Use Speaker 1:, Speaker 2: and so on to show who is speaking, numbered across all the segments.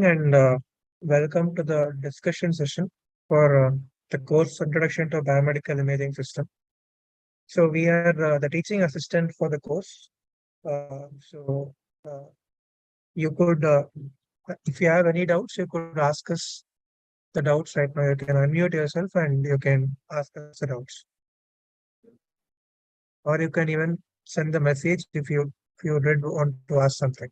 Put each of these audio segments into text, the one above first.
Speaker 1: and welcome to the discussion session for the course Introduction to Biomedical Imaging System. So we are the teaching assistant for the course. So you could, if you have any doubts, you could ask us the doubts right now. You can unmute yourself and you can ask us the doubts, or you can even send the message if you did want to ask something.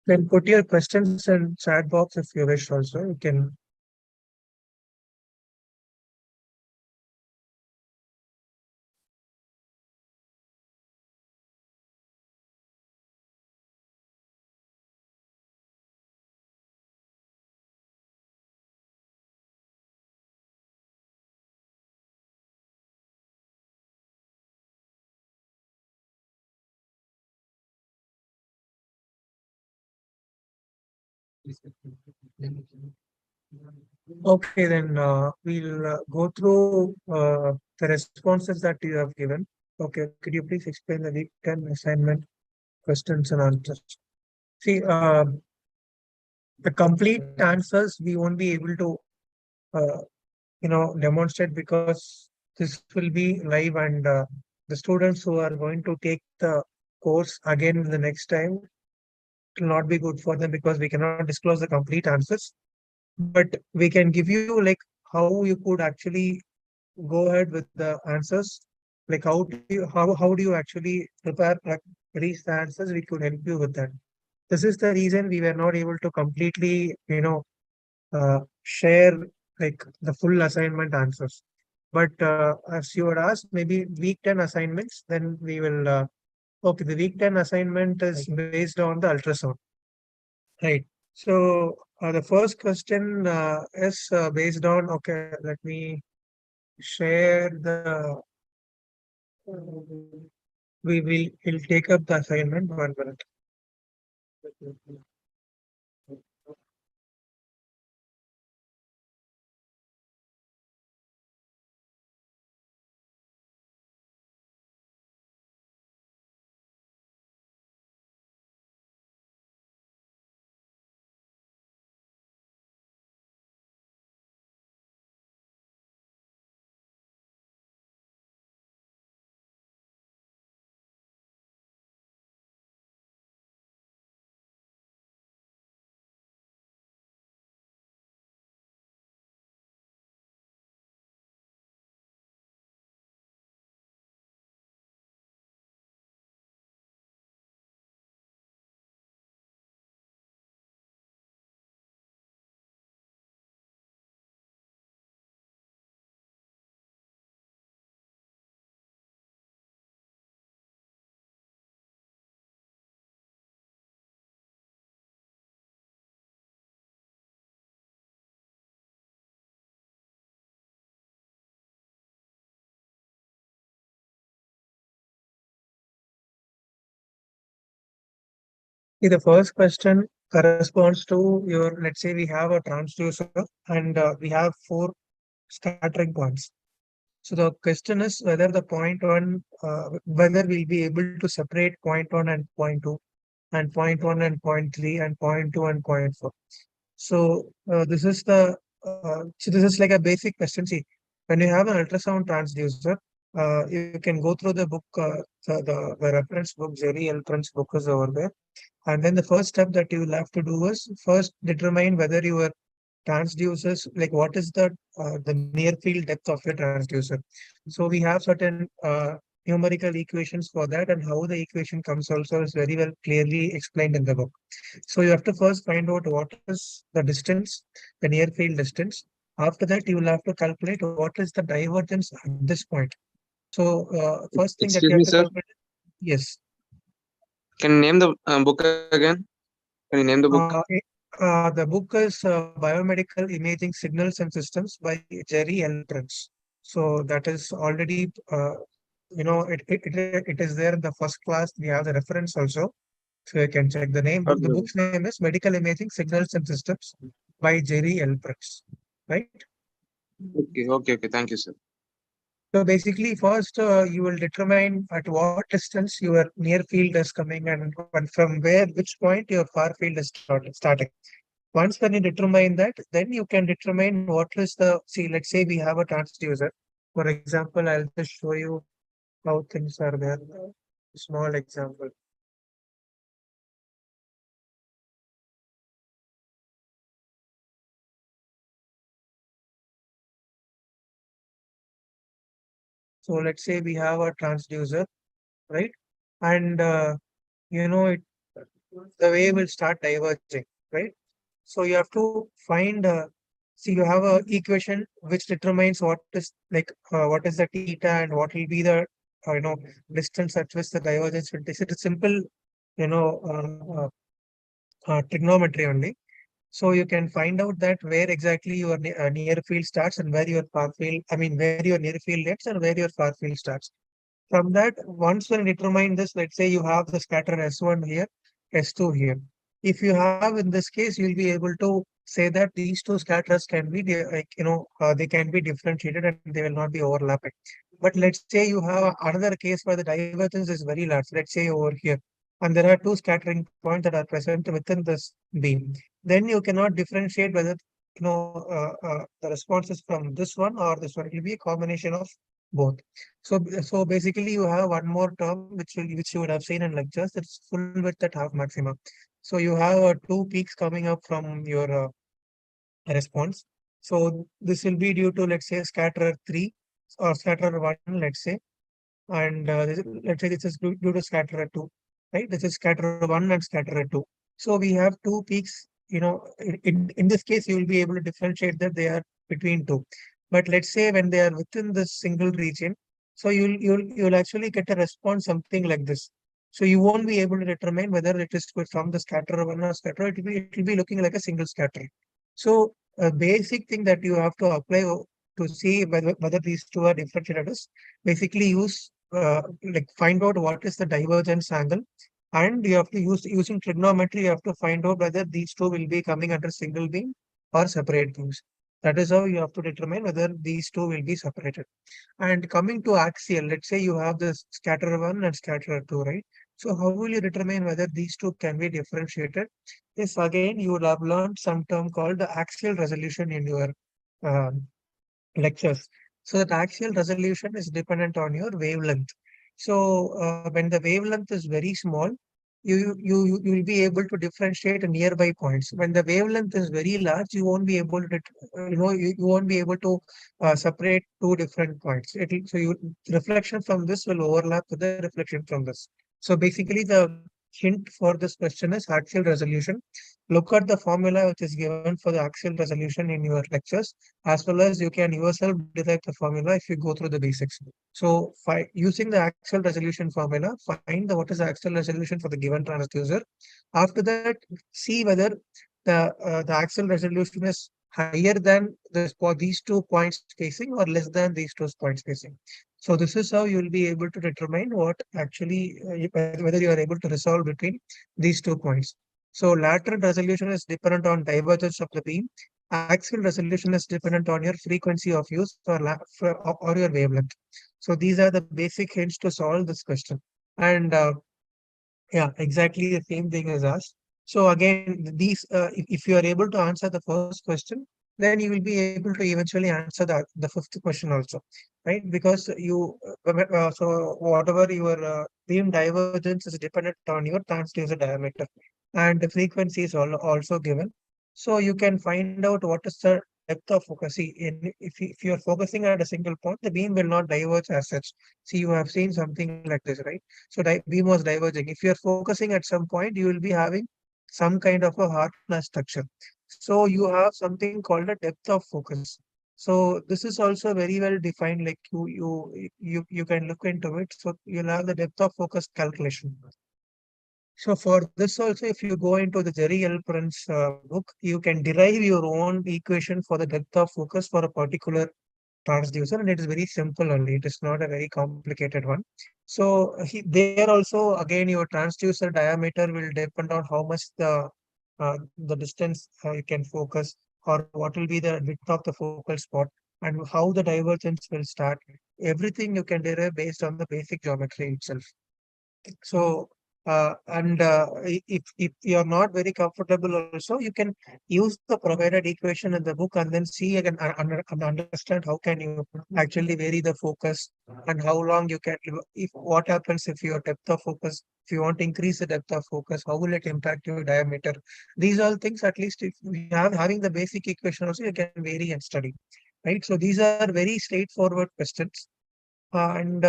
Speaker 1: Then put your questions in chat box if you wish. Also, you can. Okay, then we'll go through the responses that you have given. Okay, could you please explain the week 10 assignment questions and answers? See, the complete answers we won't be able to, uh, demonstrate because this will be live and the students who are going to take the course again the next time, it will not be good for them because we cannot disclose the complete answers. But we can give you like how you could actually go ahead with the answers. Like how do you actually prepare like reach the answers? We could help you with that. This is the reason we were not able to completely, share like the full assignment answers. But as you had asked, maybe week 10 assignments, then we will okay, the week 10 assignment is based on the ultrasound. Right. So the first question is based on, okay, let me share the, we'll take up the assignment 1 minute. See, the first question corresponds to your, let's say we have a transducer and we have 4 scattering points. So the question is whether the point one, whether we'll be able to separate point one and point two, and point one and point three, and point two and point four. So this is like a basic question. See, when you have an ultrasound transducer, you can go through the book, the reference book, Jerry Eltron's book is over there. And then the first step that you will have to do is first determine whether your transducers, like what is the near field depth of your transducer. So we have certain numerical equations for that, and how the equation comes also is very well clearly explained in the book. So you have to first find out what is the distance, the near field distance. After that, you will have to calculate what is the divergence at this point. So first thing that
Speaker 2: Excuse
Speaker 1: you have
Speaker 2: me,
Speaker 1: to
Speaker 2: sir.
Speaker 1: calculate, yes.
Speaker 2: Can you name the book again? Can you Can you name the book?
Speaker 1: The book is Biomedical Imaging Signals and Systems by Jerry L. Prince. So that is already, it is there in the first class. We have the reference also. So you can check the name.
Speaker 2: Okay,
Speaker 1: The book's name is Medical Imaging Signals and Systems by Jerry L. Prince. Right?
Speaker 2: okay. Thank you, sir.
Speaker 1: So basically, first you will determine at what distance your near field is coming and from where, which point your far field is starting. Once when you determine that, then you can determine what is the, see, let's say we have a transducer. For example, I'll just show you how things are there. Small example. So let's say we have a transducer, right? And it the wave will start diverging, right? So you have to find see you have a equation which determines what is what is the theta and what will be the distance at which the divergence will take. It is simple, you know, trigonometry only. So you can find out that where exactly your near field starts and where your far field, I mean, where your near field ends and where your far field starts. From that, once when you determine this, let's say you have the scatter S1 here, S2 here. If you have in this case, you'll be able to say that these two scatters can be, they can be differentiated and they will not be overlapping. But let's say you have another case where the divergence is very large. Let's say over here, and there are two scattering points that are present within this beam. Then you cannot differentiate whether the response is from this one or this one. It will be a combination of both. So basically, you have one more term which you would have seen in lectures. It's full width at half maximum. So you have two peaks coming up from your response. So this will be due to, let's say, scatterer 3 or scatterer 1, let's say, and let's say this is due to scatterer 2, right? This is scatterer 1 and scatterer 2. So we have two peaks. In this case, you will be able to differentiate that they are between two. But let's say when they are within this single region, so you'll actually get a response something like this. So you won't be able to determine whether it is from the scatterer 1 or scatterer. It will be looking like a single scatter. So a basic thing that you have to apply to see whether these two are differentiated is basically use find out what is the divergence angle, and you have to using trigonometry you have to find out whether these two will be coming under single beam or separate beams. That is how you have to determine whether these two will be separated. And coming to axial, let's say you have this scatterer 1 and scatterer 2, right? So how will you determine whether these two can be differentiated? Yes, again, you would have learned some term called the axial resolution in your um, lectures. So that axial resolution is dependent on your wavelength. So when the wavelength is very small, you will be able to differentiate nearby points. When the wavelength is very large, you won't be able to you won't be able to separate two different points. So you reflection from this will overlap with the reflection from this. So basically, the hint for this question is axial resolution. Look at the formula which is given for the axial resolution in your lectures, as well as you can yourself derive the formula if you go through the basics. So using the axial resolution formula, find what is the axial resolution for the given transducer. After that, see whether the axial resolution is higher than these 2 points spacing or less than these 2 points spacing. So this is how you will be able to determine what actually whether you are able to resolve between these 2 points. So lateral resolution is dependent on divergence of the beam. Axial resolution is dependent on your frequency of use or your wavelength. So these are the basic hints to solve this question. And yeah, exactly the same thing as us. So again, if you are able to answer the first question, then you will be able to eventually answer the fifth question also, right? Because so whatever your beam divergence is dependent on your transducer diameter, and the frequency is also given. So you can find out what is the depth of focus. See, if you are focusing at a single point, the beam will not diverge as such. See, you have seen something like this, right? So beam was diverging. If you are focusing at some point, you will be having some kind of a hard structure. So you have something called a depth of focus. So this is also very well defined. Like you can look into it. So you'll have the depth of focus calculation. So for this also, if you go into the Jerry L. Prince book, you can derive your own equation for the depth of focus for a particular transducer, and it is very simple only. It is not a very complicated one. So there also again your transducer diameter will depend on how much the distance you can focus, or what will be the width of the focal spot, and how the divergence will start. Everything you can derive based on the basic geometry itself. So, and if you're not very comfortable also, you can use the provided equation in the book and then see again and understand how can you actually vary the focus and how long you can, if what happens if your depth of focus, if you want to increase the depth of focus, how will it impact your diameter? These all things, at least if you have having the basic equation also, you can vary and study, right? So these are very straightforward questions. And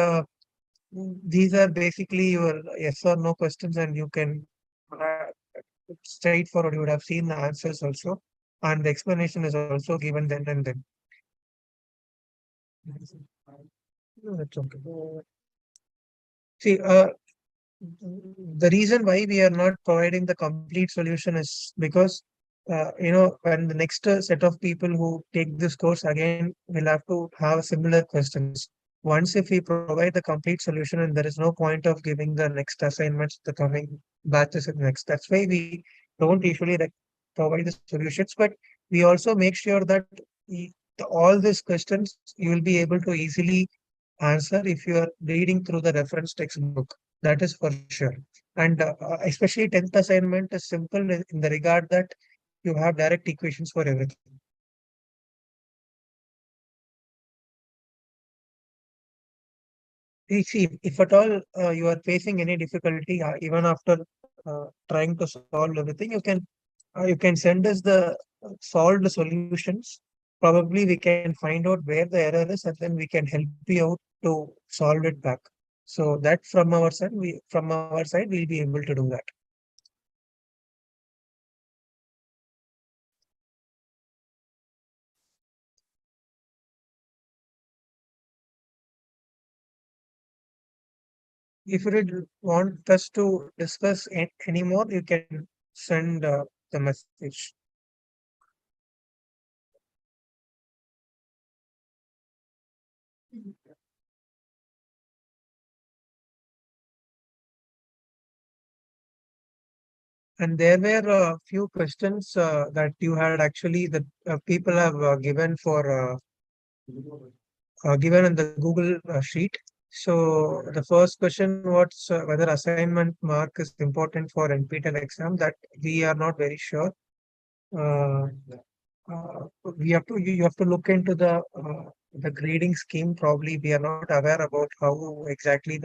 Speaker 1: these are basically your yes or no questions, and you can straightforward. You would have seen the answers also, and the explanation is also given then and then. No, that's okay. See, the reason why we are not providing the complete solution is because when the next set of people who take this course again will have to have similar questions. Once if we provide the complete solution, and there is no point of giving the next assignments the coming batches and next. That's why we don't usually provide the solutions, but we also make sure that all these questions you will be able to easily answer if you are reading through the reference textbook. That is for sure. And especially 10th assignment is simple in the regard that you have direct equations for everything. See, if at all you are facing any difficulty, even after trying to solve everything, you can send us the solved solutions. Probably we can find out where the error is, and then we can help you out to solve it back. So that from our side we'll be able to do that. If you did want us to discuss any more, you can send the message. And there were a few questions that you had actually that people have given in the Google sheet. So the first question was whether assignment mark is important for NPTEL exam. That we are not very sure. Uh, we have to you have to look into the grading scheme. Probably we are not aware about how exactly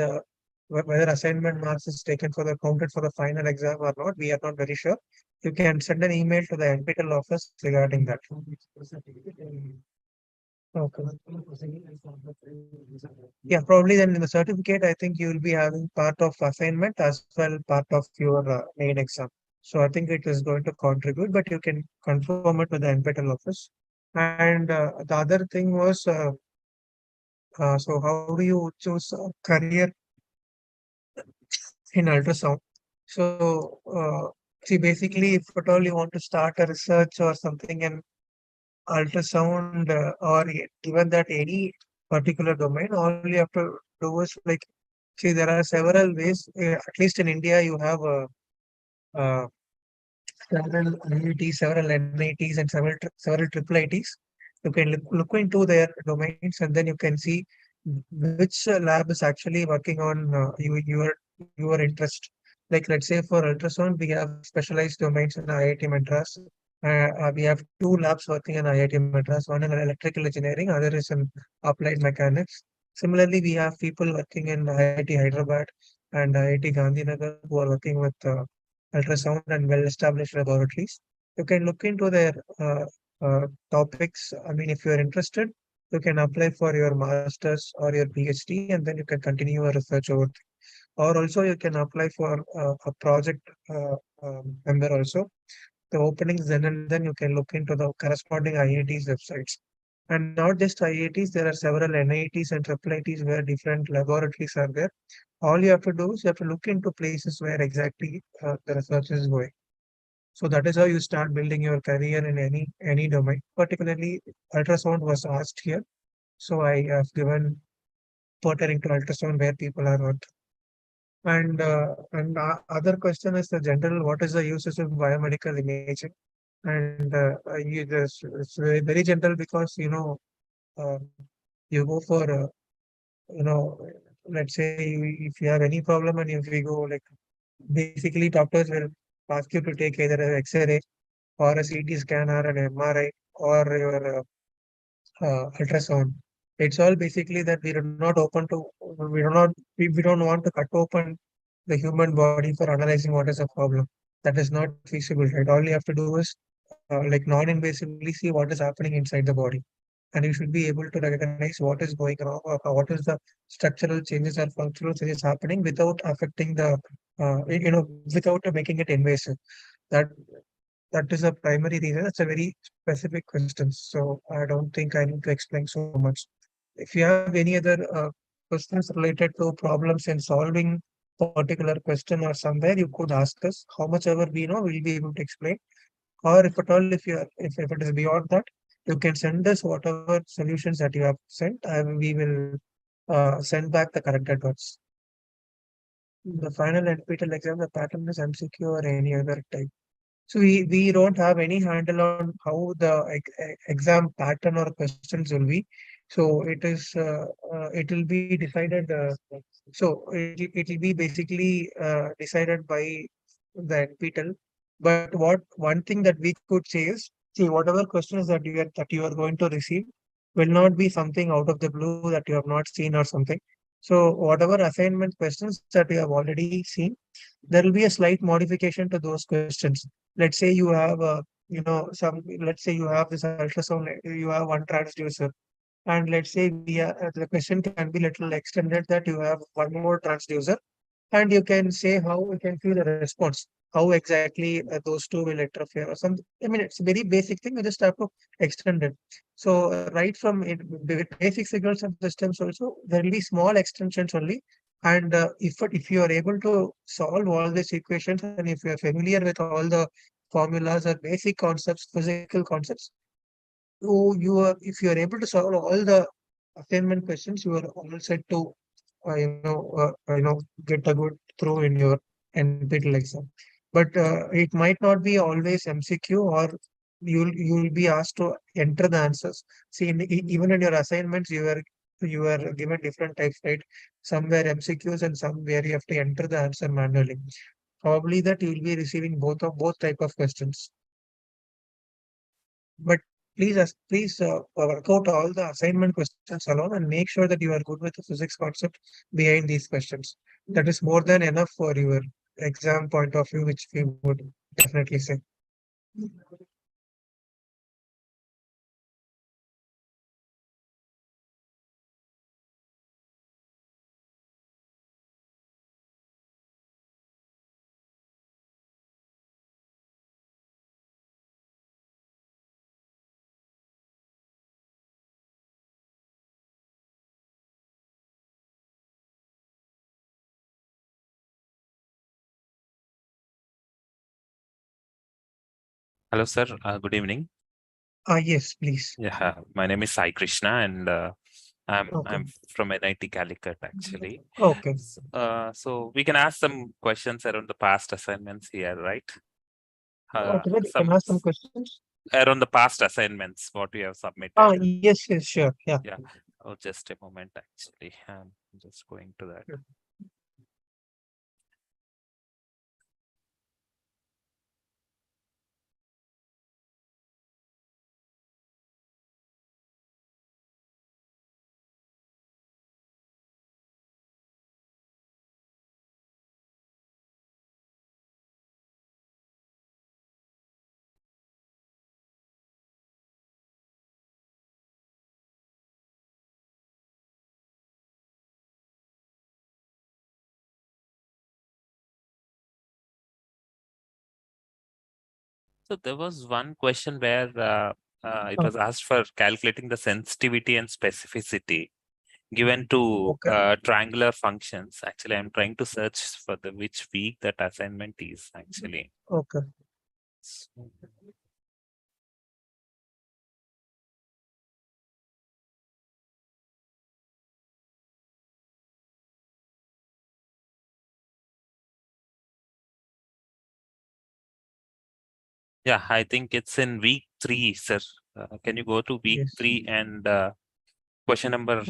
Speaker 1: whether assignment marks is taken for the counted for the final exam or not. We are not very sure. You can send an email to the NPTEL office regarding that. Okay. Yeah, probably then in the certificate, I think you will be having part of assignment as well part of your main exam. So I think it is going to contribute, but you can confirm it with the NPTEL office. And the other thing was, so how do you choose a career in ultrasound? So, see, basically, if at all you want to start a research or something in ultrasound or given that any particular domain, all you have to do is like, see, there are several ways. At least in India, you have uh, several IITs, several NITs, and several triple ITs. You can look into their domains, and then you can see which lab is actually working on your interest. Like let's say for ultrasound, we have specialized domains in IIT Madras. We have two labs working in IIT Madras, one in electrical engineering, other is in applied mechanics. Similarly, we have people working in IIT Hyderabad and IIT Gandhinagar who are working with ultrasound and well-established laboratories. You can look into their topics. I mean, if you are interested, you can apply for your master's or your PhD, and then you can continue your research over there. Or also you can apply for a project member also. The openings then and then you can look into the corresponding IIT's websites. And not just IITs, there are several NITs and triple IITs where different laboratories are there. All you have to do is you have to look into places where exactly the research is going. So that is how you start building your career in any domain. Particularly, ultrasound was asked here. So I have given pertaining to ultrasound where people are working. And other question is the general, what is the uses of biomedical imaging? And it's very general because, uh, you go for, let's say if you have any problem and if we go like, basically doctors will ask you to take either an X-ray or a CT scan or an MRI or your ultrasound. It's all basically that we are not open to, we don't want to cut open the human body for analyzing what is the problem. That is not feasible, right? All you have to do is like non-invasively see what is happening inside the body. And you should be able to recognize what is going wrong or what is the structural changes or functional changes happening without affecting the, without making it invasive. That that is a primary reason. It's a very specific question. So I don't think I need to explain so much. If you have any other questions related to problems in solving particular question or somewhere, you could ask us. How much ever we know, we'll be able to explain. Or if at all, if it is beyond that, you can send us whatever solutions that you have sent, and we will send back the corrected ones. The final NPTEL exam, the pattern is MCQ or any other type. So we don't have any handle on how the exam pattern or questions will be. So it will be decided. It will be basically decided by the NPTEL. But what one thing that we could say is, see, whatever questions that you are going to receive will not be something out of the blue that you have not seen or something. So whatever assignment questions that you have already seen, there will be a slight modification to those questions. Let's say you have let's say you have this ultrasound, you have one transducer, and let's say the question can be little extended that you have one more transducer, and you can say how we can see the response, how exactly those two will interfere or something. I mean, it's a very basic thing. You just have to extend it. So right from it, basic signals and systems also, there will be small extensions only. And if you are able to solve all these equations and if you are familiar with all the formulas or basic concepts, physical concepts, if you are able to solve all the assignment questions, you are all set to get a good throw in your NPTEL exam. But it might not be always MCQ, or you'll be asked to enter the answers. See, even in your assignments, you are given different types, right? Somewhere MCQs and somewhere you have to enter the answer manually. Probably that you will be receiving both type of questions. But please work out all the assignment questions alone and make sure that you are good with the physics concept behind these questions. That is more than enough for your exam point of view, which we would definitely say.
Speaker 3: Hello, sir. Good evening.
Speaker 1: Yes, please.
Speaker 3: Yeah, my name is Sai Krishna, and I'm
Speaker 1: Okay.
Speaker 3: from NIT Calicut, actually.
Speaker 1: Okay.
Speaker 3: So we can ask some questions around the past assignments here, right?
Speaker 1: Okay, then you can
Speaker 3: Some
Speaker 1: ask some questions.
Speaker 3: around the past assignments, what we have
Speaker 1: Ah,
Speaker 3: submitted.
Speaker 1: yes, sure. Yeah.
Speaker 3: Yeah. Oh, just a moment, actually. I'm just going to that.
Speaker 1: Sure.
Speaker 3: So there was one question where It was asked for calculating the sensitivity and specificity given to
Speaker 1: Okay.
Speaker 3: triangular functions. Actually, I'm trying to search for the which week that assignment is actually.
Speaker 1: Okay.
Speaker 3: So, yeah, I think it's in week 3, sir. Can you go to week
Speaker 1: Yes.
Speaker 3: 3 and question number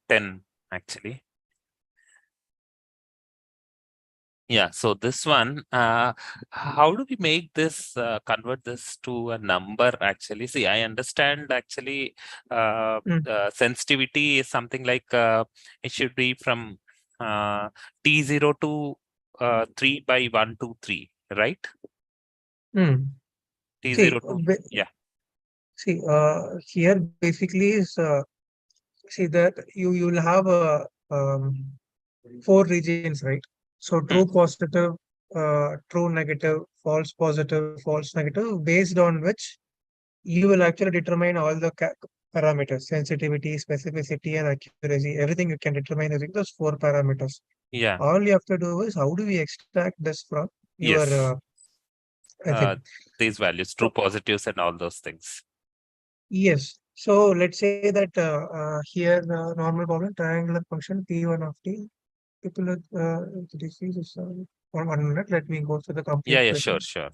Speaker 3: 10, actually? Yeah, so this one, how do we make this, convert this to a number actually? See, I understand actually sensitivity is something like it should be from T0 to 3 by 1 to 3, right?
Speaker 1: See,
Speaker 3: T0 to, yeah.
Speaker 1: see, here basically is see that you'll have a 4 regions, right? So true positive, true negative, false positive, false negative, based on which you will actually determine all the parameters: sensitivity, specificity, and accuracy. Everything you can determine using those 4 parameters.
Speaker 3: Yeah,
Speaker 1: All you have to do is how do we extract this from your
Speaker 3: yes.
Speaker 1: thing.
Speaker 3: These values, true
Speaker 1: So,
Speaker 3: positives and all those things.
Speaker 1: yes. So let's say that here the normal problem triangular function P1 of t. People with disease is 1 minute. Let me go through the complete
Speaker 3: Yeah,
Speaker 1: question.
Speaker 3: sure.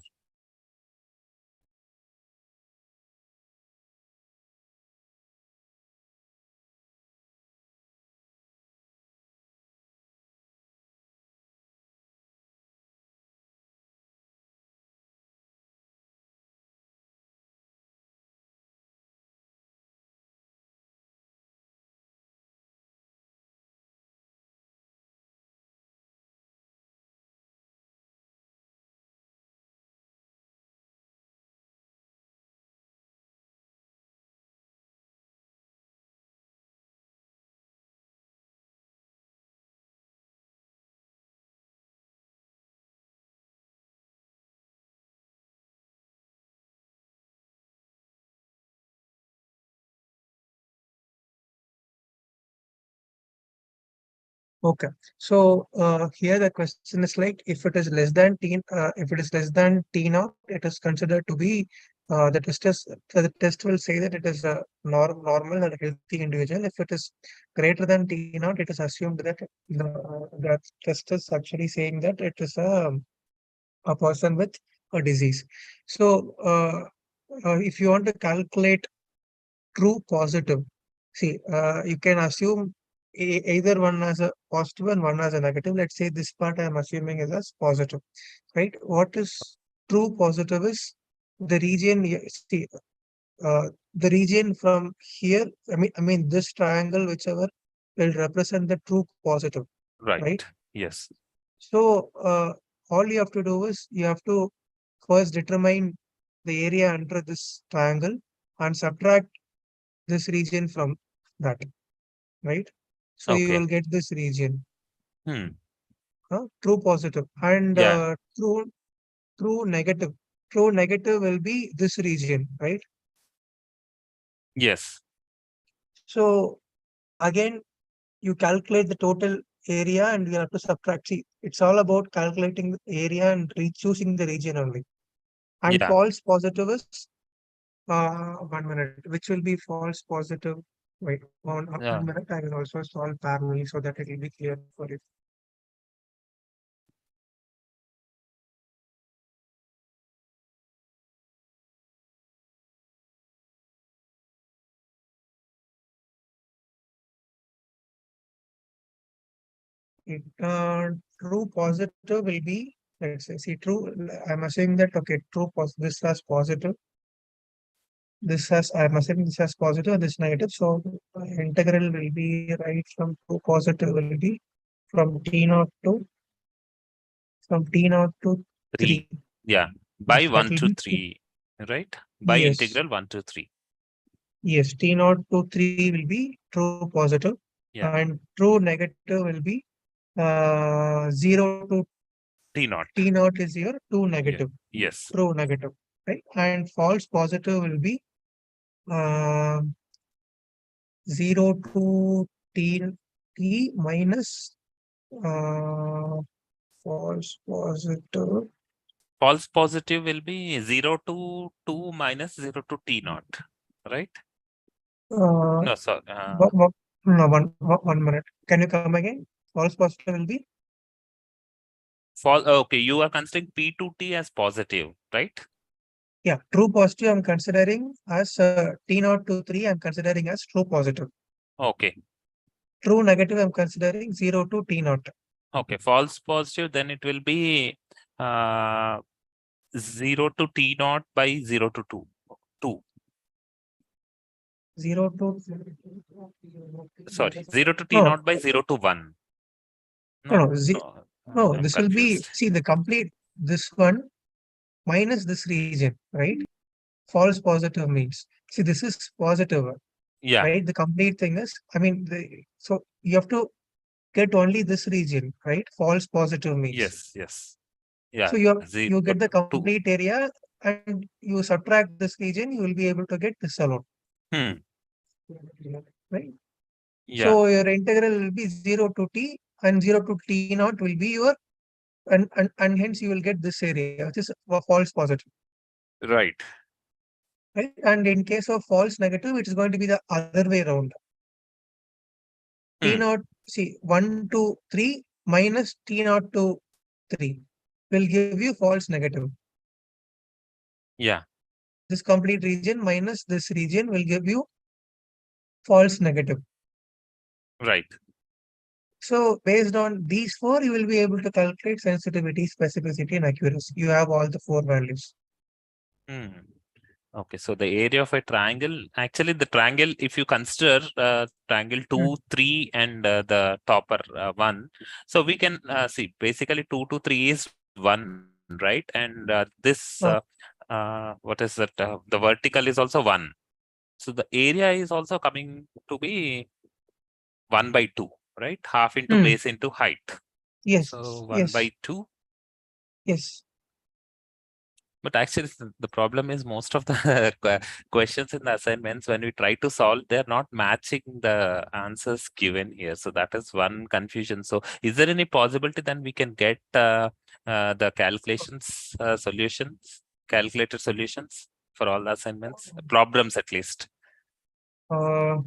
Speaker 1: Okay. So here the question is like if it is less than if it is less than t naught, it is considered to be the test will say that it is a normal and healthy individual. If it is greater than t naught, it is assumed that the test is actually saying that it is a person with a disease. So if you want to calculate true positive, see, you can assume either one as a positive and one as a negative. Let's say this part I am assuming is as positive, right? What is true positive is the region. See, the region from here. I mean this triangle, whichever will represent the true positive, right?
Speaker 3: Right. Yes.
Speaker 1: So all you have to do is you have to first determine the area under this triangle and subtract this region from that, right? So you
Speaker 3: Okay.
Speaker 1: will get this region,
Speaker 3: Hmm.
Speaker 1: true positive, and
Speaker 3: Yeah.
Speaker 1: true negative. True negative will be this region, right?
Speaker 3: Yes.
Speaker 1: So again, you calculate the total area and you have to subtract. See, it's all about calculating the area and choosing the region only. And
Speaker 3: Yeah.
Speaker 1: false positive is 1 minute, which will be false positive. Wait, 1 minute. I will also solve parallelly so that it will be clear for you. True positive will be, let's say, see, true. I'm assuming that okay, this has positive. I'm assuming this has positive, this negative. So integral will be right from true positive will be from T naught to
Speaker 3: Three.
Speaker 1: 3.
Speaker 3: Yeah. By
Speaker 1: Yes, that
Speaker 3: 1
Speaker 1: will
Speaker 3: to
Speaker 1: be
Speaker 3: 3, right? By
Speaker 1: yes,
Speaker 3: integral 1 to 3.
Speaker 1: yes. T naught to 3 will be true positive,
Speaker 3: Yeah.
Speaker 1: and true negative will be 0 to
Speaker 3: T naught.
Speaker 1: T naught is your true
Speaker 3: Yeah.
Speaker 1: negative.
Speaker 3: Yes.
Speaker 1: True negative, right? And false positive will be um, 0 to t minus false positive.
Speaker 3: False positive will be 0 to 2 minus 0 to T naught, right?
Speaker 1: Uh,
Speaker 3: No, sorry.
Speaker 1: no, one minute. Can you come again? False positive will be
Speaker 3: Okay, you are considering P to T as positive, right?
Speaker 1: yeah. True positive. I'm considering as t0 to 3. I'm considering as true positive.
Speaker 3: Okay.
Speaker 1: True negative. I'm considering 0 to t0.
Speaker 3: Okay, false positive, then it will be 0 to T naught by 0 to 2. 2.
Speaker 1: 0 to
Speaker 3: Sorry, 0 to T
Speaker 1: no,
Speaker 3: naught by 0 to 1.
Speaker 1: no,
Speaker 3: No,
Speaker 1: no,
Speaker 3: no,
Speaker 1: no.
Speaker 3: I'm
Speaker 1: This will be
Speaker 3: confused.
Speaker 1: see the complete this one minus this region, right? False positive means see this is positive,
Speaker 3: Yeah,
Speaker 1: right? The complete thing is I mean so you have to get only this region, right? False positive means.
Speaker 3: yes.
Speaker 1: So
Speaker 3: Yeah,
Speaker 1: you
Speaker 3: 0
Speaker 1: get the
Speaker 3: to 2.
Speaker 1: complete area and you subtract this region, you will be able to get this alone.
Speaker 3: Hmm.
Speaker 1: Right?
Speaker 3: Yeah,
Speaker 1: So your integral will be 0 to t and 0 to t naught will be your and hence you will get this area, which is a false positive.
Speaker 3: right.
Speaker 1: Right? And in case of false negative, it is going to be the other way around. T
Speaker 3: Hmm.
Speaker 1: naught, see 1 to 3 minus T naught to 3 will give you false negative.
Speaker 3: Yeah,
Speaker 1: This complete region minus this region will give you false negative.
Speaker 3: right.
Speaker 1: So based on these four, you will be able to calculate sensitivity, specificity, and accuracy. You have all the four values.
Speaker 3: Hmm. Okay, so the area of a triangle, actually the triangle, if you consider triangle 2, 3 and the topper 1, so we can see basically 2 to 3 is 1, right? And this,
Speaker 1: Uh,
Speaker 3: what is that? The vertical is also 1. So the area is also coming to be 1 by 2, right? Half into
Speaker 1: hmm.
Speaker 3: base into height.
Speaker 1: Yes,
Speaker 3: So 1
Speaker 1: yes,
Speaker 3: by 2.
Speaker 1: yes.
Speaker 3: But actually, the problem is most of the questions in the assignments, when we try to solve, they're not matching the answers given here. So that is one confusion. So is there any possibility then we can get the calculations solutions, calculated solutions for all the assignments, problems at least?
Speaker 1: Uh,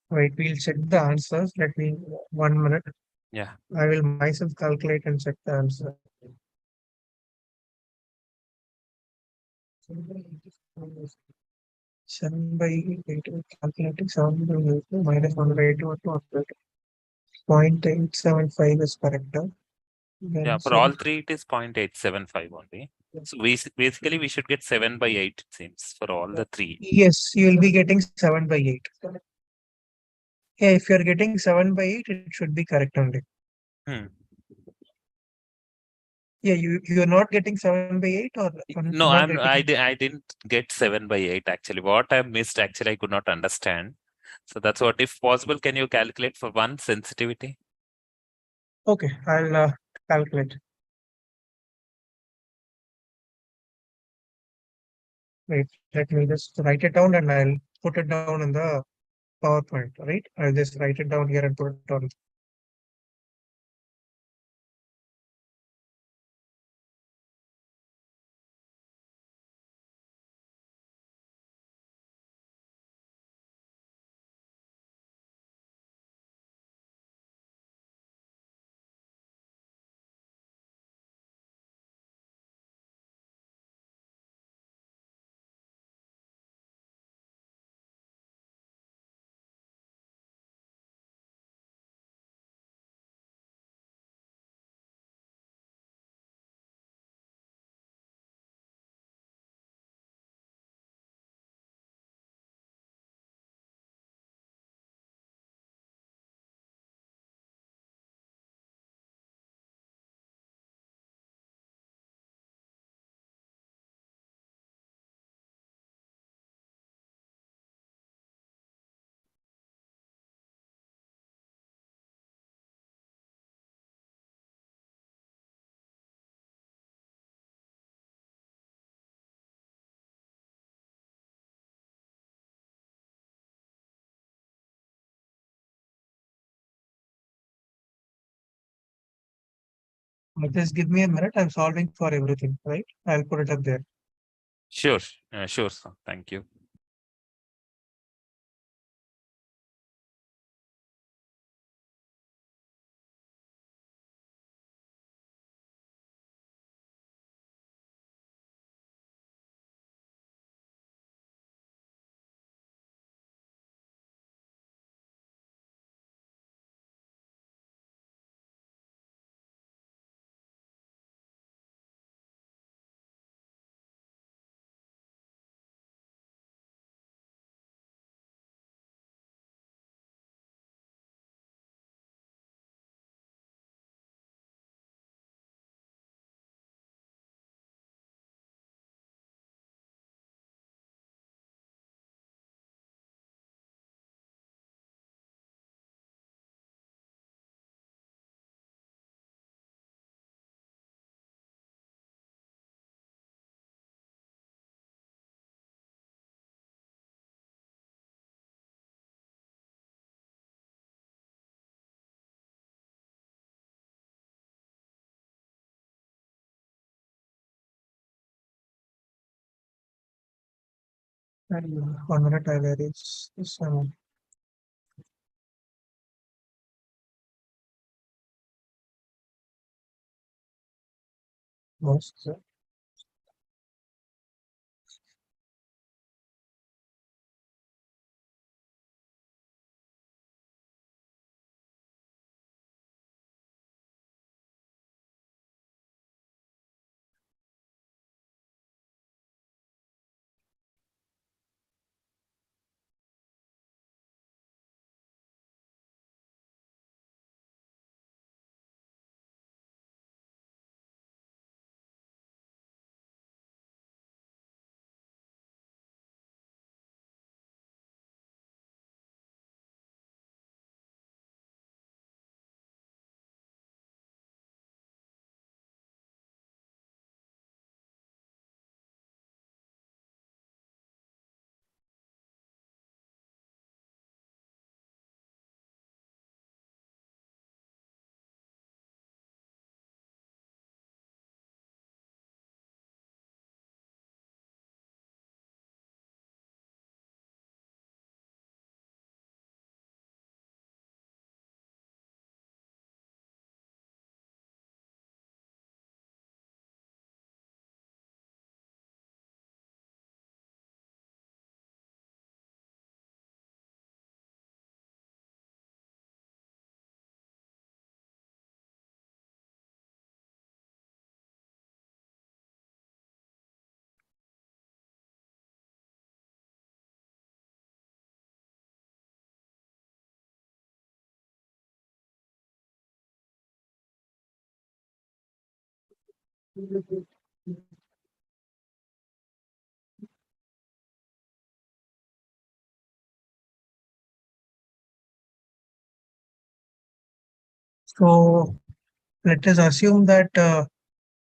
Speaker 1: Wait, we'll check the answers. Let me 1 minute.
Speaker 3: Yeah.
Speaker 1: I will myself calculate and check the answer. 7 by 8, calculating 7 by 8 minus 1 by 2 to 100. 0.875 is correct.
Speaker 3: Yeah,
Speaker 1: Then
Speaker 3: for all
Speaker 1: 7.
Speaker 3: three, it is 0.875 only. So basically, we should get 7 by 8, it seems, for all the three.
Speaker 1: Yes, you will be getting 7 by 8. Yeah, if you're getting 7 by 8, it should be correct only.
Speaker 3: Hmm.
Speaker 1: Yeah, you're not getting 7 by 8 or
Speaker 3: No,
Speaker 1: not
Speaker 3: I didn't get 7 by 8 actually. What I missed actually I could not understand. So that's what, if possible, can you calculate for one sensitivity?
Speaker 1: Okay, I'll calculate. Wait, let me just write it down and I'll put it down in the PowerPoint, right? I'll just write it down here and put it on Just give me a minute. I'm solving for everything, right? I'll put it up there.
Speaker 3: Sure, sure, sir. Thank you.
Speaker 1: And 1 minute, I'll erase this one. Most. So let us assume that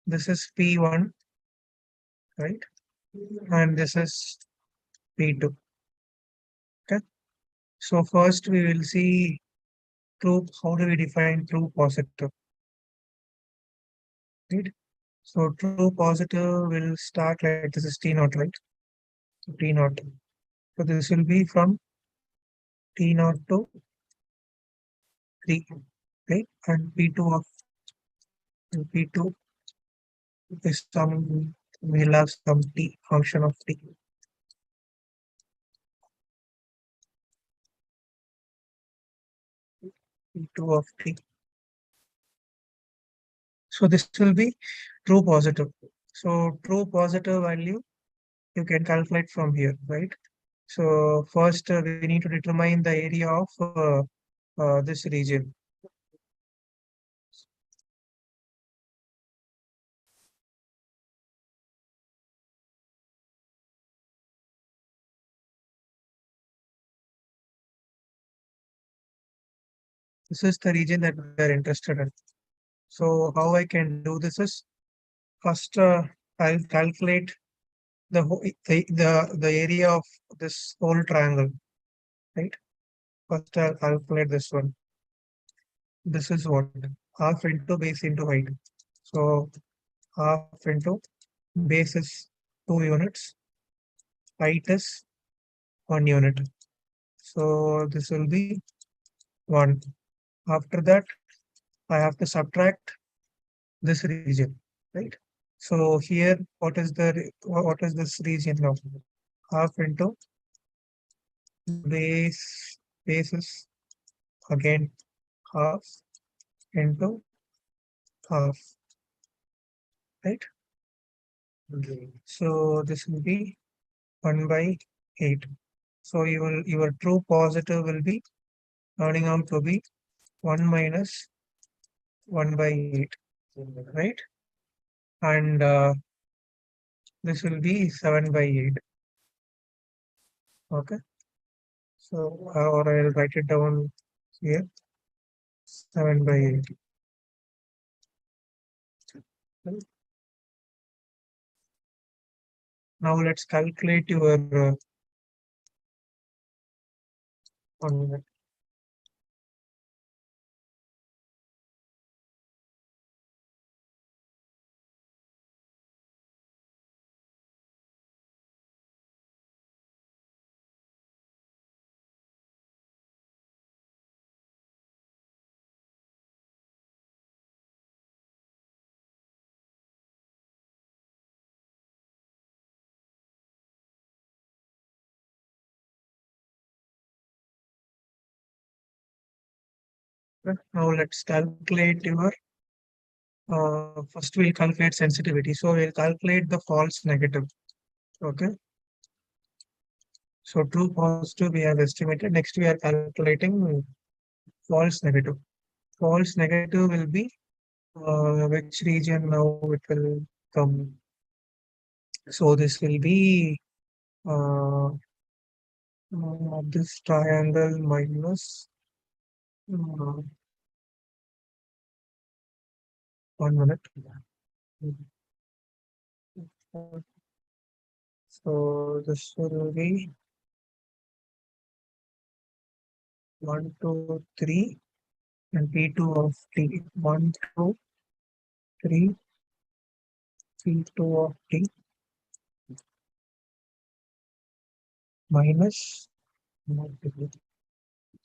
Speaker 1: this is P1, right? And this is P2. Okay. So first we will see true. How do we define true positive? Right. So true positive will start like this is T naught, right? So T naught. So this will be from T naught to 3, right? And P2 of P2 is some, we'll have some T function of T. P2 of T. So this will be true positive. So true positive value you can calculate from here, right? So first we need to determine the area of this region. This is the region that we are interested in. So how I can do this is first I'll calculate the area of this whole triangle, right? First I'll calculate this one. This is what half into base into height. So half into base is 2 units, height is 1 unit. So this will be 1. After that, I have to subtract this region, right? So here, what is this region now? Half into base is again half into half, right? So this will be 1 by 8. So your true positive will be turning out to be 1 minus 1 by 8, right? And this will be 7 by 8. Okay. So or I'll write it down here. 7 by 8. Right. Now let's calculate your 1 minute. Now let's calculate your first we'll calculate sensitivity. So we'll calculate the false negative. Okay. So true positive we have estimated. Next we are calculating false negative. False negative will be which region now it will come. So this will be this triangle minus 1 minute. So this will be 1, 2, 3 and P2 of T. 1, 2, 3, P2 of T minus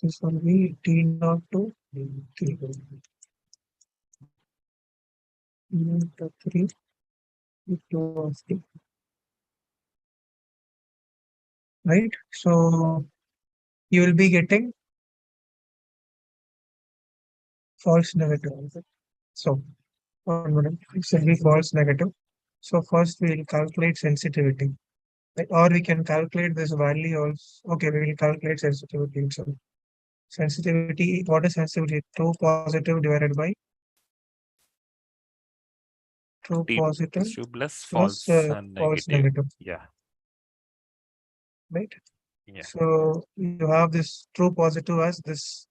Speaker 1: this will be T0 to 3. Into 3, P2 of T. Right? So you will be getting false negative. So 1 minute, it will be false negative. So first we will calculate sensitivity. Right? Or we can calculate this value also. Okay, we will calculate sensitivity. So sensitivity, what is sensitivity? True positive divided by true positive
Speaker 3: True plus
Speaker 1: plus
Speaker 3: false and
Speaker 1: false
Speaker 3: negative.
Speaker 1: negative.
Speaker 3: Yeah.
Speaker 1: Right?
Speaker 3: Yeah.
Speaker 1: So you have this true positive as this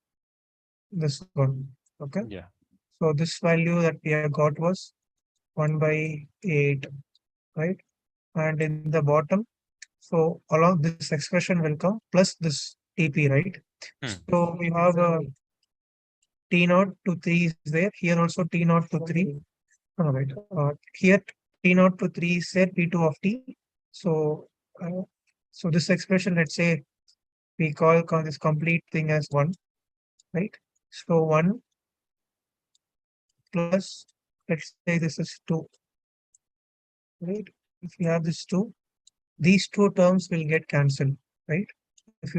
Speaker 1: one. Okay.
Speaker 3: Yeah.
Speaker 1: So this value that we have got was 1 by 8, right? And in the bottom, so along this expression will come plus this TP, right? So we have a T0 to 3 is there. Here also T0 to 3. All right. Here T0 to 3 is there, P2 of T. So, so this expression, let's say we call this complete thing as 1, right? So 1 plus, let's say this is 2, right? If you have this 2, these two terms will get cancelled, right? If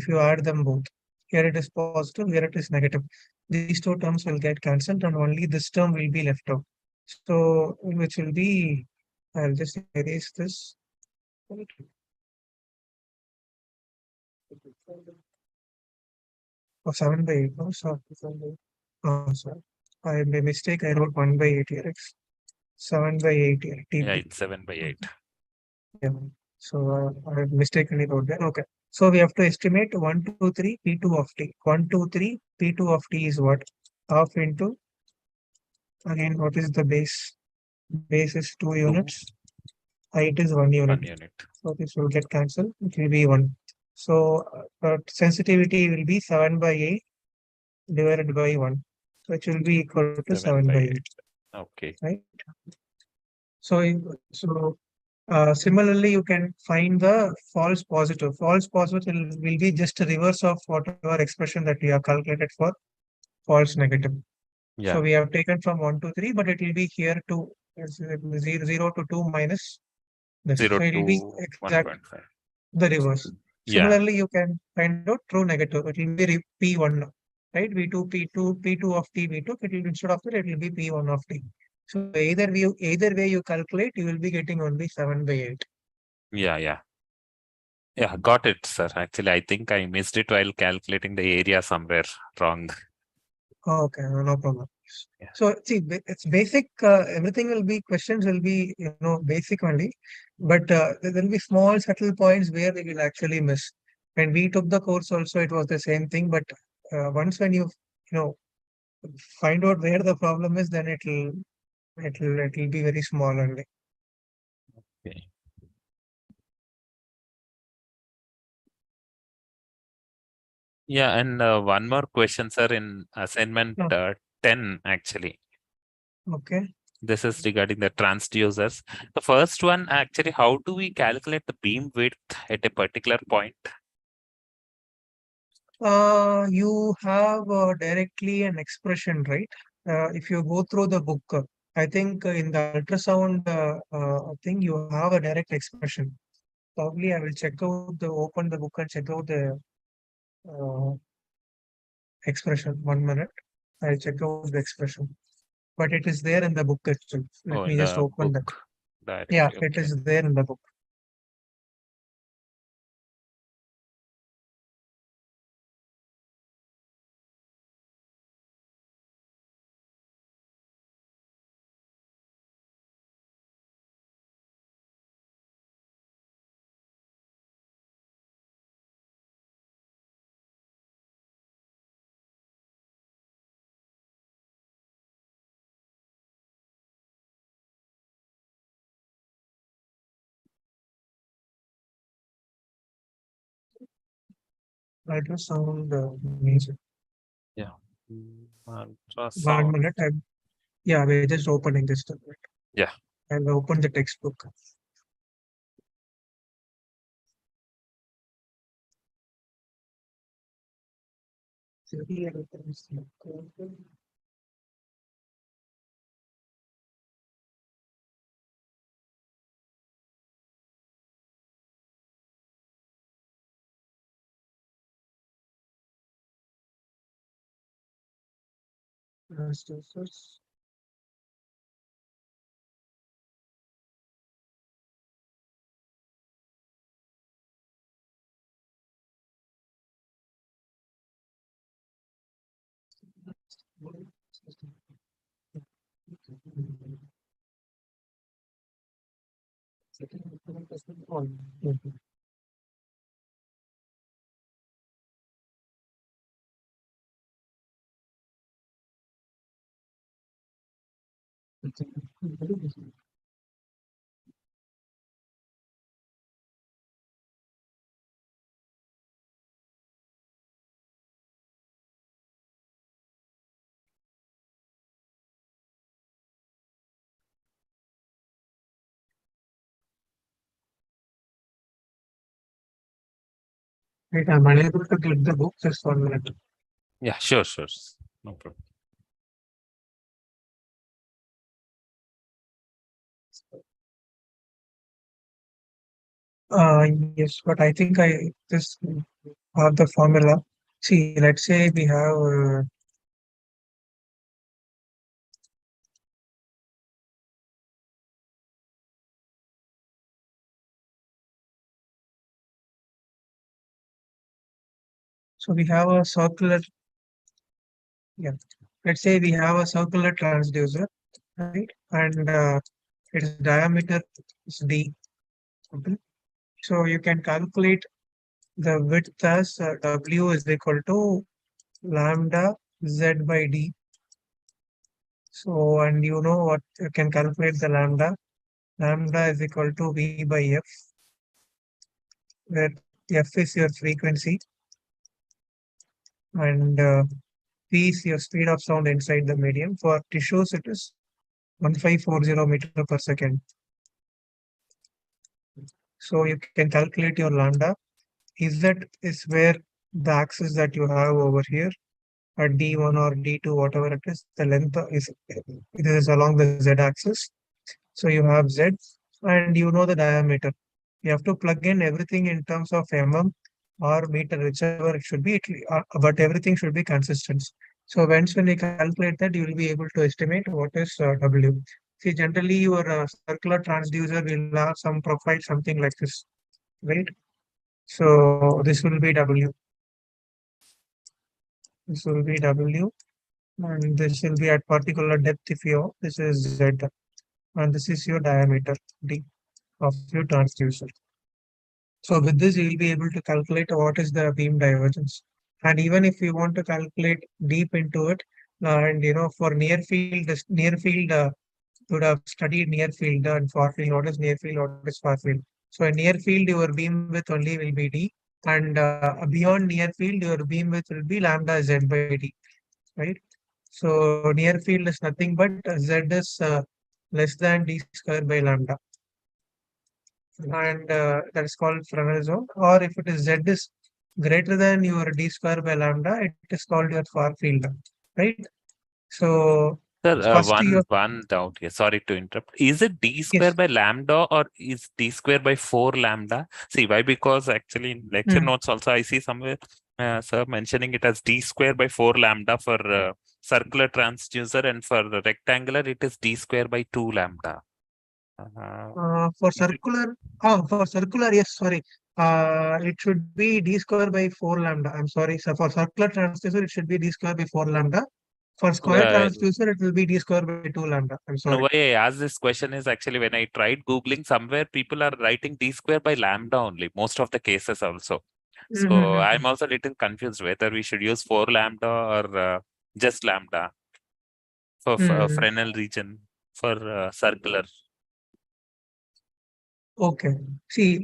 Speaker 1: you add them both, here it is positive, here it is negative. These two terms will get cancelled and only this term will be left out. So which will be, I'll just erase this. Oh, 7 by 8. No, sorry. Oh, sorry. I made a mistake. I wrote 1 by 8 here. It's 7 by 8 here.
Speaker 3: Yeah, it's 7 by 8.
Speaker 1: Yeah. So I mistakenly wrote that. Okay. So we have to estimate 1, 2, 3, P2 of T. 1, 2, 3, P2 of T is what? Half into, again, what is the base? Base is 2 units. Height is 1 unit.
Speaker 3: 1 unit.
Speaker 1: So this will get cancelled. It will be 1. So sensitivity will be 7 by 8 divided by 1. So it will be equal to 7 by 8.
Speaker 3: Okay.
Speaker 1: right? So similarly, you can find the false positive. False positive will be just a reverse of whatever expression that we have calculated for false negative. So
Speaker 3: Yeah.
Speaker 1: we have taken from 1 to 3, but it will be here to 0 to 2 minus this.
Speaker 3: 0
Speaker 1: So it will be
Speaker 3: to
Speaker 1: exact
Speaker 3: 1.5.
Speaker 1: the reverse.
Speaker 3: Yeah.
Speaker 1: Similarly, you can find out true negative. It will be P1, right? V2, P2, P2 of T, V2. It will instead of that, it will be P1 of T. So either way you calculate, you will be getting only 7 by 8.
Speaker 3: Yeah. Yeah. Yeah. Got it, sir. Actually, I think I missed it while calculating the area somewhere wrong.
Speaker 1: Okay, no problem.
Speaker 3: Yeah.
Speaker 1: So see, it's basic. Everything will be questions will be basic only, but there will be small subtle points where we will actually miss. When we took the course, also it was the same thing. But once when you know find out where the problem is, then it'll be very small only.
Speaker 3: Okay. Yeah. And one more question, sir, in assignment
Speaker 1: No.
Speaker 3: 10, actually.
Speaker 1: Okay.
Speaker 3: This is regarding the transducers. The first one, actually, how do we calculate the beam width at a particular point?
Speaker 1: You have directly an expression, right? If you go through the book, I think in the ultrasound thing, you have a direct expression. Probably I will open the book and check out the uh, expression. 1 minute. I'll check out the expression. But it is there in the book itself. Let
Speaker 3: Oh,
Speaker 1: me
Speaker 3: in
Speaker 1: just
Speaker 3: the
Speaker 1: open
Speaker 3: book
Speaker 1: that. Yeah,
Speaker 3: directly.
Speaker 1: it
Speaker 3: Okay.
Speaker 1: is there in the book. Ultrasound music.
Speaker 3: Yeah.
Speaker 1: 1
Speaker 3: Ultrasound.
Speaker 1: minute. Yeah, we're just opening this.
Speaker 3: Yeah.
Speaker 1: I'll open the textbook. Transducers. Wait, I'm unable to get the book. Just 1 minute.
Speaker 3: Yeah. Sure. Sure. No problem.
Speaker 1: Yes, but I think I just have the formula. See, let's say we have so we have a circular. Yeah, let's say we have a circular transducer, right? And its diameter is d. Okay. So you can calculate the width as W is equal to lambda Z by D. So, and you know what, you can calculate the lambda. Lambda is equal to V by F, where F is your frequency and P is your speed of sound inside the medium. For tissues, it is 1540 meter per second. So you can calculate your lambda. Z is where the axis that you have over here at D1 or D2, whatever it is, the length is it is along the Z axis. So you have Z and you know the diameter. You have to plug in everything in terms of mm or meter, whichever it should be, but everything should be consistent. So once when you calculate that, you will be able to estimate what is W. See, generally your circular transducer will have some profile, something like this, right? So this will be W. This will be W, and this will be at particular depth if you, this is Z, and this is your diameter D of your transducer. So with this, you will be able to calculate what is the beam divergence. And even if you want to calculate deep into it, and for near field, you would have studied near field and far field. What is near field? What is far field? So in near field, your beam width only will be D, and beyond near field, your beam width will be lambda Z by D, right? So near field is nothing but Z is less than D square by lambda, and that is called Fresnel zone. Or if it is Z is greater than your D square by lambda, it is called your far field, right? So
Speaker 3: Sir,
Speaker 1: first you
Speaker 3: one doubt here. Sorry to interrupt. Is it d square
Speaker 1: yes.
Speaker 3: by lambda or is d square by 4 lambda? See, why? Because actually in lecture
Speaker 1: Hmm.
Speaker 3: notes also I see somewhere sir mentioning it as d square by 4 lambda for circular transducer, and for the rectangular it is d square by 2 lambda.
Speaker 1: For
Speaker 3: Is it-
Speaker 1: circular, for circular, yes, sorry. It should be D square by 4 lambda. I'm sorry. So for circular transducer, it should be D square by 4 lambda. For square
Speaker 3: uh,
Speaker 1: transducer, it will be D square by 2 lambda. I'm
Speaker 3: no,
Speaker 1: sorry.
Speaker 3: why I asked this question is actually when I tried Googling somewhere, people are writing d square by lambda only, most of the cases also. So I'm also a little confused whether we should use 4 lambda or just lambda for
Speaker 1: Hmm.
Speaker 3: Fresnel region for circular.
Speaker 1: Okay. See,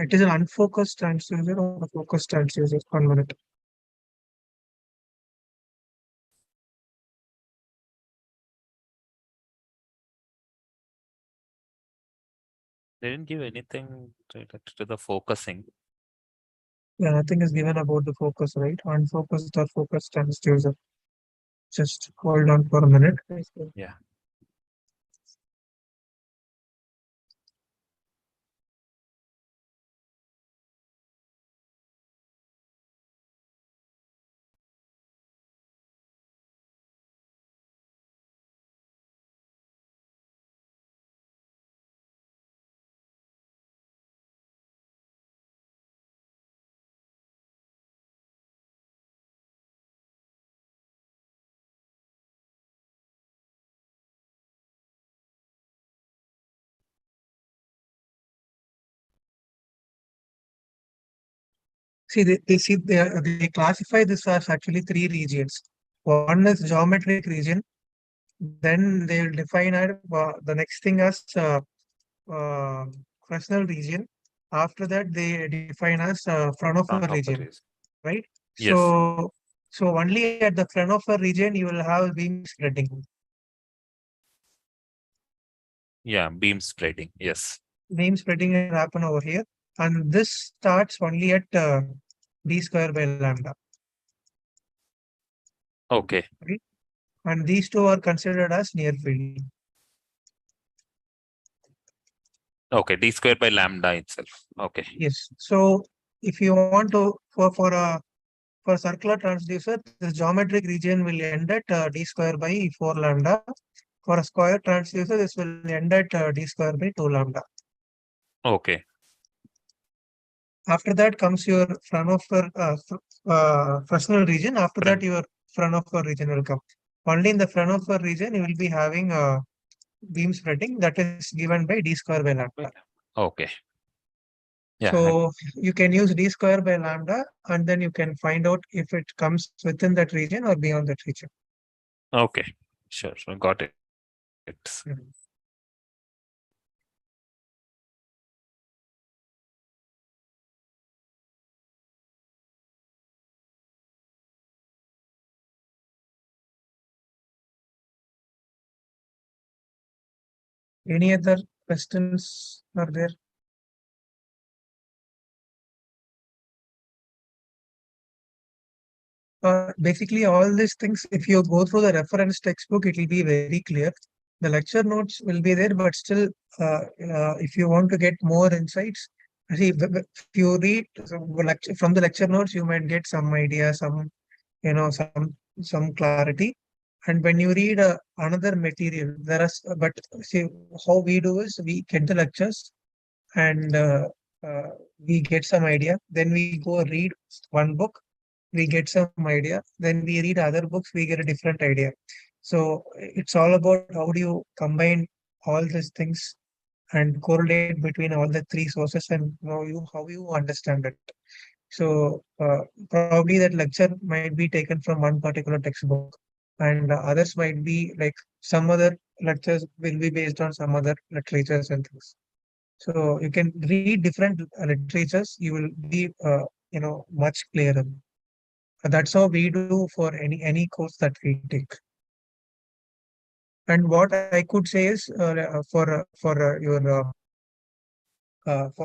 Speaker 1: it is an unfocused transducer or a focused transducer. 1 minute.
Speaker 3: They didn't give anything related to the focusing.
Speaker 1: Yeah, nothing is given about the focus, right? Unfocused or focused transducer. Just hold on for a minute.
Speaker 3: Yeah.
Speaker 1: See, they classify this as actually 3 regions. One is geometric region. Then they will define the next thing as uh, Fresnel region. After that, they define as Fraunhofer
Speaker 3: Front of the
Speaker 1: region,
Speaker 3: race.
Speaker 1: right?
Speaker 3: Yes.
Speaker 1: So only at the Fraunhofer region you will have beam spreading.
Speaker 3: Yeah. Beam spreading. Yes.
Speaker 1: Beam spreading will happen over here, and this starts only at d square by lambda,
Speaker 3: Okay.
Speaker 1: right? And these two are considered as near field.
Speaker 3: Okay. D square by lambda itself. Okay.
Speaker 1: Yes. So if you want to for circular transducer, this geometric region will end at d square by 4 lambda. For a square transducer, this will end at d square by 2 lambda.
Speaker 3: Okay.
Speaker 1: After that comes your Fraunhofer Fresnel region. After that, your Fraunhofer region will come. Only in the Fraunhofer region, you will be having beam spreading that is given by d square by lambda.
Speaker 3: Okay. Yeah.
Speaker 1: So you can use d square by lambda, and then you can find out if it comes within that region or beyond that region.
Speaker 3: Okay. Sure. Got it.
Speaker 1: Mhm. Any other questions are there? Basically, all these things, if you go through the reference textbook, it will be very clear. The lecture notes will be there, but still, if you want to get more insights, see, if you read from the lecture notes, you might get some idea, some, some clarity. And when you read another material, there is, but see, how we do is we get the lectures and uh, we get some idea. Then we go read one book, we get some idea. Then we read other books, we get a different idea. So it's all about how do you combine all these things and correlate between all the three sources and how you understand it. So probably that lecture might be taken from one particular textbook, and others might be like some other lectures will be based on some other literatures and things. So you can read different literatures, you will be much clearer. That's how we do for any course that we take. And what I could say is for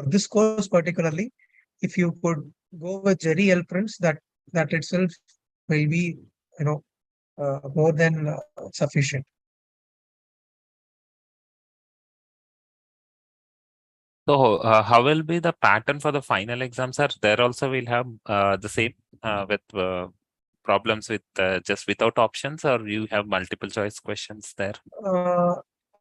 Speaker 1: this course particularly, if you could go with Jerry L prints, that itself will be more than sufficient.
Speaker 3: So how will be the pattern for the final exams? Sir, there also we'll have the same with problems with just without options, or you have multiple choice questions there?
Speaker 1: Uh,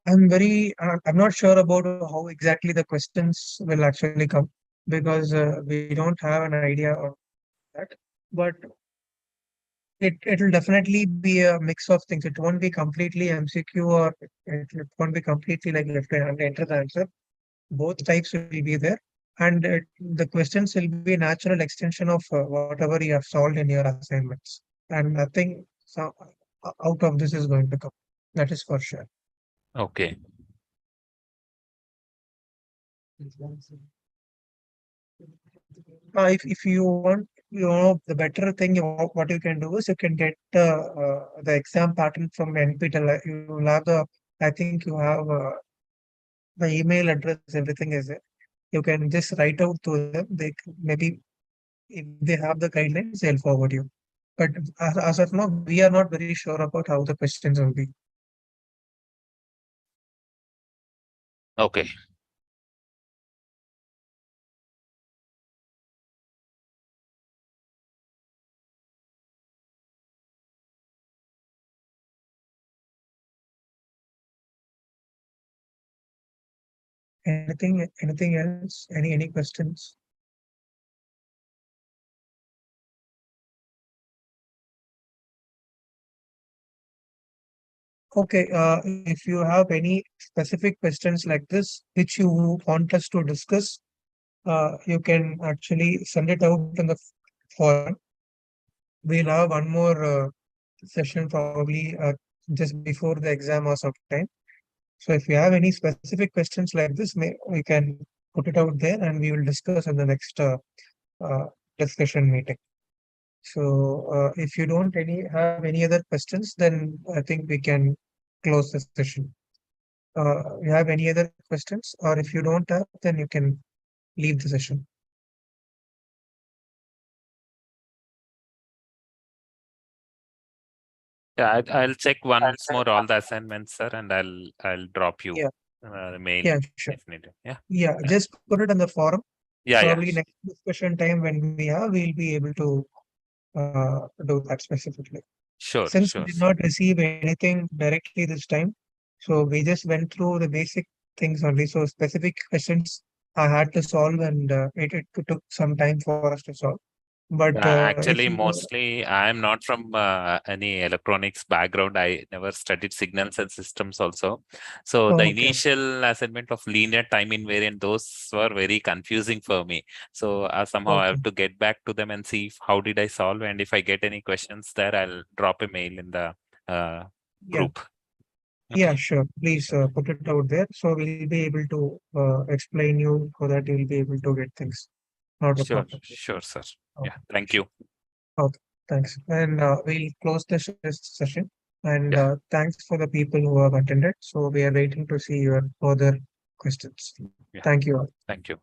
Speaker 1: I'm not sure about how exactly the questions will actually come, because we don't have an idea of that. But it'll definitely be a mix of things. It won't be completely MCQ, or it won't be completely like you have to enter the answer. Both types will be there, and the questions will be a natural extension of whatever you have solved in your assignments, and nothing out of this is going to come. That is for sure.
Speaker 3: Okay.
Speaker 1: If you want, the better thing, what you can do is you can get the exam pattern from NPTEL. You will have I think you have the email address, everything is there. You can just write out to them. Maybe if they have the guidelines, they'll forward you. But as of now, we are not very sure about how the questions will be.
Speaker 3: Okay.
Speaker 1: Anything else? Any questions? Okay, if you have any specific questions like this, which you want us to discuss, you can actually send it out in the forum. We'll have one more session probably just before the exam or sometime. So if you have any specific questions like this, we can put it out there and we will discuss in the next uh, discussion meeting. So if you don't have any other questions, then I think we can close the session. You have any other questions, or if you don't have, then you can leave the session.
Speaker 3: Yeah, I'll check once more all the assignments, sir, and I'll drop you
Speaker 1: Yeah.
Speaker 3: mail.
Speaker 1: Yeah, sure.
Speaker 3: If needed. Yeah.
Speaker 1: Yeah, just put it on the forum.
Speaker 3: Yeah,
Speaker 1: Probably
Speaker 3: yeah.
Speaker 1: next discussion time when we have, we'll be able to do that specifically.
Speaker 3: Sure,
Speaker 1: Since we
Speaker 3: sure,
Speaker 1: did
Speaker 3: sir.
Speaker 1: not receive anything directly this time, so we just went through the basic things only. So specific questions I had to solve, and it took some time for us to solve. But if
Speaker 3: Actually,
Speaker 1: you
Speaker 3: mostly I'm not from any electronics background. I never studied signals and systems also. So the
Speaker 1: okay,
Speaker 3: initial assignment of linear time invariant, those were very confusing for me. So somehow I
Speaker 1: okay,
Speaker 3: have to get back to them and see how did I solve. And if I get any questions there, I'll drop a mail in the
Speaker 1: yeah,
Speaker 3: group.
Speaker 1: yeah,
Speaker 3: Okay.
Speaker 1: sure. Please
Speaker 3: Sure.
Speaker 1: put it out there, so we'll be able to explain you so that you'll be able to get things. Not a
Speaker 3: Sure,
Speaker 1: problem.
Speaker 3: sure, sir.
Speaker 1: Okay,
Speaker 3: Yeah. Thank
Speaker 1: sure.
Speaker 3: you.
Speaker 1: Okay, thanks. And we'll close the session. And
Speaker 3: Yeah.
Speaker 1: thanks for the people who have attended. So we are waiting to see your further questions.
Speaker 3: Yeah.
Speaker 1: Thank you all.
Speaker 3: Thank you.